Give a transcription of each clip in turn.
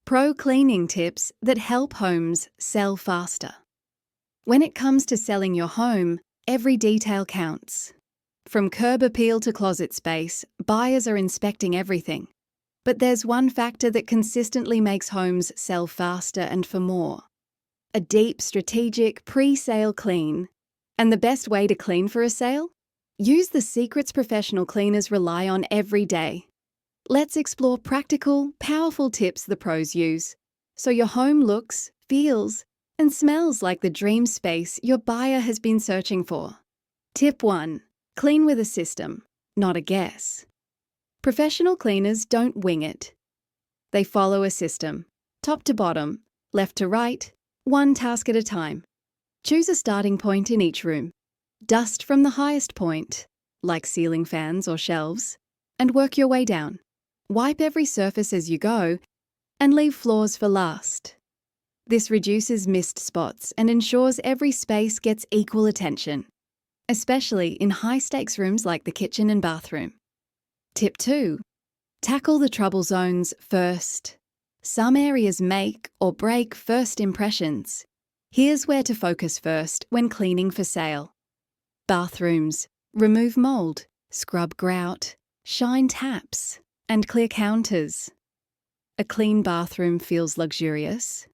Pro cleaning tips that help homes sell faster. When it comes to selling your home, every detail counts. From curb appeal to closet space, buyers are inspecting everything. But there's one factor that consistently makes homes sell faster and for more. A deep, strategic, pre-sale clean. And the best way to clean for a sale? Use the secrets professional cleaners rely on every day. Let's explore practical, powerful tips the pros use, so your home looks, feels, and smells like the dream space your buyer has been searching for. Tip 1. Clean with a system, not a guess. Professional cleaners don't wing it. They follow a system, top to bottom, left to right, one task at a time. Choose a starting point in each room. Dust from the highest point, like ceiling fans or shelves, and work your way down. Wipe every surface as you go, and leave floors for last. This reduces missed spots and ensures every space gets equal attention, especially in high-stakes rooms like the kitchen and bathroom. Tip 2. Tackle the trouble zones first. Some areas make or break first impressions. Here's where to focus first when cleaning for sale. Bathrooms. Remove mould, scrub grout, shine taps, and clear counters. A clean bathroom feels luxurious.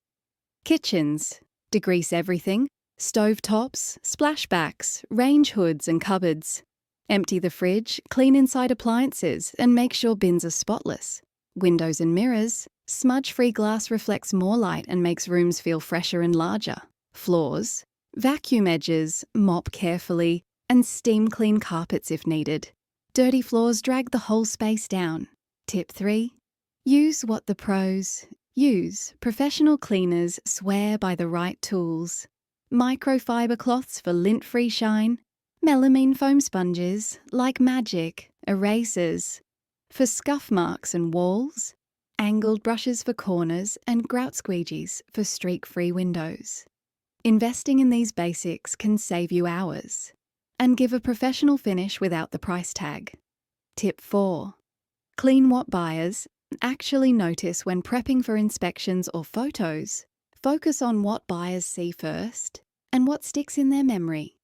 Kitchens. Degrease everything. Stovetops, splashbacks, range hoods and cupboards. Empty the fridge, clean inside appliances, and make sure bins are spotless. Windows and mirrors. Smudge-free glass reflects more light and makes rooms feel fresher and larger. Floors. Vacuum edges, mop carefully, and steam clean carpets if needed. Dirty floors drag the whole space down. Tip 3. Use what the pros use. Professional cleaners swear by the right tools. Microfiber cloths for lint-free shine. Melamine foam sponges, like magic, erasers. For scuff marks and walls. Angled brushes for corners and grout squeegees for streak-free windows. Investing in these basics can save you hours and give a professional finish without the price tag. Tip 4. Clean what buyers actually notice when prepping for inspections or photos. Focus on what buyers see first and what sticks in their memory.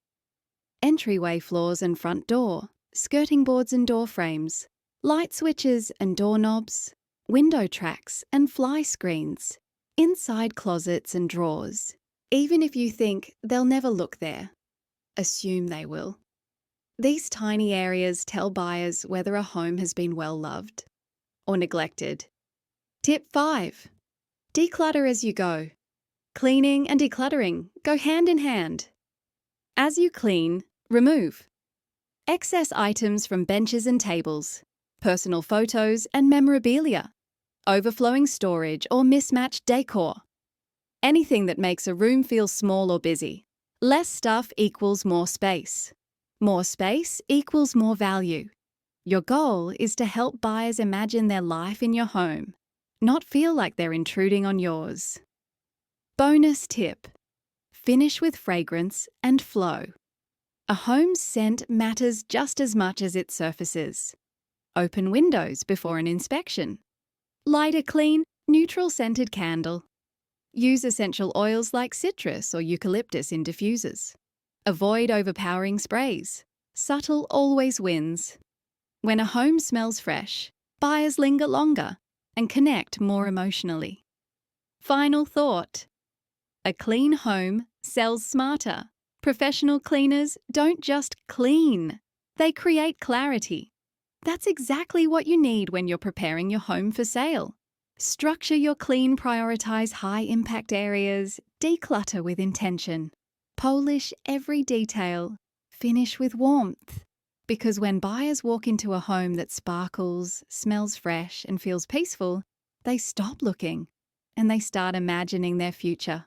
Entryway floors and front door, skirting boards and door frames, light switches and doorknobs, window tracks and fly screens, inside closets and drawers. Even if you think they'll never look there, assume they will. These tiny areas tell buyers whether a home has been well loved or neglected. Tip 5. Declutter as you go. Cleaning and decluttering go hand in hand. As you clean, remove excess items from benches and tables, personal photos and memorabilia, overflowing storage or mismatched decor. Anything that makes a room feel small or busy. Less stuff equals more space. More space equals more value. Your goal is to help buyers imagine their life in your home, not feel like they're intruding on yours. Bonus tip. Finish with fragrance and flow. A home's scent matters just as much as its surfaces. Open windows before an inspection. Light a clean, neutral-scented candle. Use essential oils like citrus or eucalyptus in diffusers. Avoid overpowering sprays. Subtle always wins. When a home smells fresh, buyers linger longer and connect more emotionally. Final thought. A clean home sells smarter. Professional cleaners don't just clean, they create clarity. That's exactly what you need when you're preparing your home for sale. Structure your clean, prioritize high-impact areas, declutter with intention. Polish every detail, finish with warmth. Because when buyers walk into a home that sparkles, smells fresh, and feels peaceful, they stop looking and they start imagining their future.